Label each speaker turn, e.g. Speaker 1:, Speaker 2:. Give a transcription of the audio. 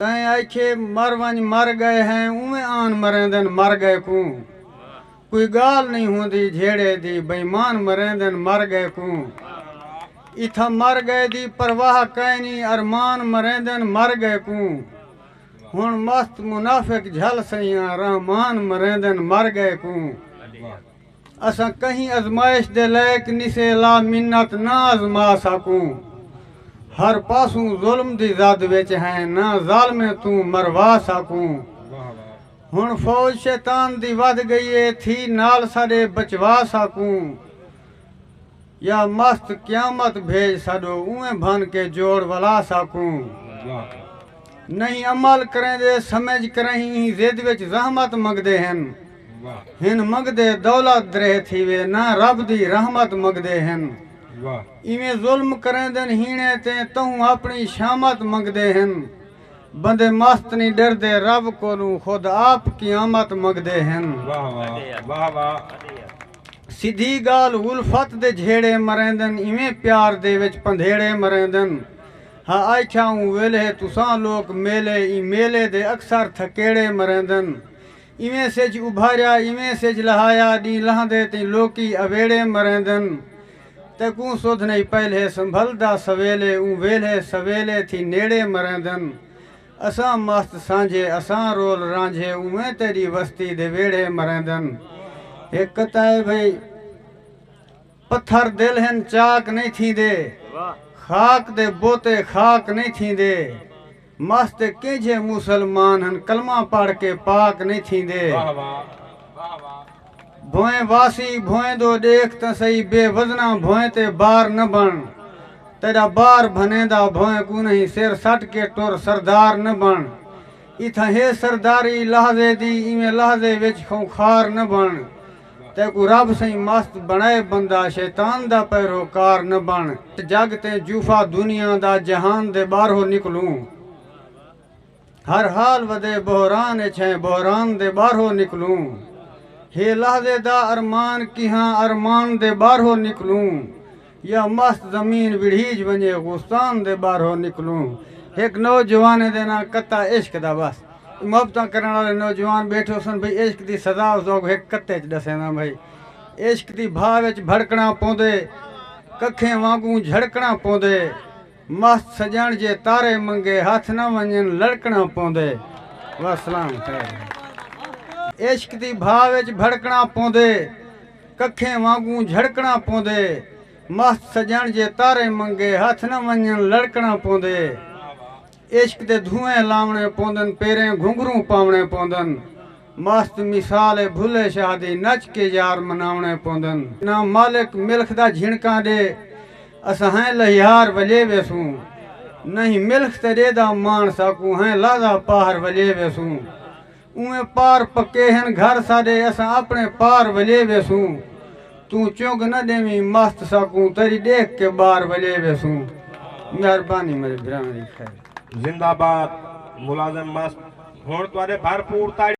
Speaker 1: तैं आखे मर वन मर गए हैं उमें आन मरेंदन मर गए कूं कोई गाल नहीं होंदी झेड़े दी बेईमान मरेंदन मर गए कूं इथा मर गए दी परवाह कैनी अरमान मरेंदन मर गए कूं हुण मस्त मुनाफिक झल सैया रहमान मरेंदन मर गए कूं असा कहीं आजमाइश दे लायक निसे ला मिन्नत ना आजमा सकूं हर पासों जुल्म दी ज़द विच है ना ज़ालमे तू मरवा सकूं हुण फौज शैतान दी वध गई है थी नाल साडे बचवा सकूं या मस्त क्यामत भेज सडो उवें भन के जोड़ वला सकूं नहीं अमल करेंदे समझ करहीं जिद विच रहमत मंगदे हन हिन मंगदे दौलत दरे थीवे ना रब दी रहमत मंगदे हन इवें जुल्म करेंदन हीणे ते तहूं अपनी शामत मंगदे हन बंदे मस्त नहीं डरदे रब कोलू खुद आप क़यामत मंगदे हन सीधी गाल उल्फत दे झेड़े मरेंदन इवें प्यार दे विच पंधेड़े मरेंदन हा आख्याऊं वेले तुसां लोक मेले ई मेले दे अक्सर थकेड़े मरेंदन इवें सिज उभारिया इवें सिज लहाया डी लहंदे ती लोकी अवेड़े मरेंदन तकूं सुध नहीं पहले संभलदा सवेले ऊ वेले सवेले थी नेड़े मरेंदन असां मस्त सांझे असां रोल रांझे उमें तेरी वस्ती दे वेड़े मरेंदन एक कताए भाई पत्थर दिल हन चाक नहीं थींदे खाक दे बोते खाक नहीं थींदे मस्त केजे मुसलमान हन कलमा पढ़ के पाक नहीं थींदे भोए वासी भोए दो देख त सही बेवजना भोए ते बार न बन तेरा बार भनेदा भोए को नहीं सिर सट के टोर सरदार न बन इथा हे सरदारी लहजे दी इवें लहजे विच खूंखार न बन ते को रब सही मस्त बनाए बंदा शैतान दा पैरोकार न बन जग ते जूफा दुनिया दा जहान दे बाहरों निकलूं हर हाल वदे बहरान छे बहरान दे बाहरों निकलूं हे लहजे दा अरमान किहां अरमान दे बाहरों निकलूं या मस्त जमीन विढ़ीज वने गुस्तान दे बाहरों निकलूं एक नौजवान दे ना कत्ता इश्क दा बस मुहब्बतां करन वाले नौजवान बैठे सन भाई इश्क दी सदा जोग एक कत्ते च दसेना भाई इश्क दी भाव विच भड़कना पौंदे कखे वांगू झड़कना पौंदे मस्त सजण जे तारे मंगे हाथ न वंजन लड़कना पौंदे वसलाम इश्क दी भाव विच भड़कना पौंदे कखे वांगू झड़कना पौंदे मस्त सजण जे तारे मंगे हाथ न वंजन लड़कना पौंदे इश्क दे धुएं लावणे पौंदन पेरें घुंघरू पावणे पौंदन मस्त मिसाल भुले शाह दी नच के यार मनावणे पौंदन ना मालिक मिल्ख दा झिणका दे असां हैं लहियार वले वेसूं नहीं मिल्ख ते देदा मान सकूं हैं लादा पार वले वेसूं उवें पार पक्के हन घर साडे असां अपने पार वले वेसूं तू चुग न देवी मस्त सकूं तेरी देख के बार वले वेसूं मेहरबानी मेरे भरावां दी खैर
Speaker 2: जिंदाबाद मुलाजिम मस्त हुण तुहाडे भरपूर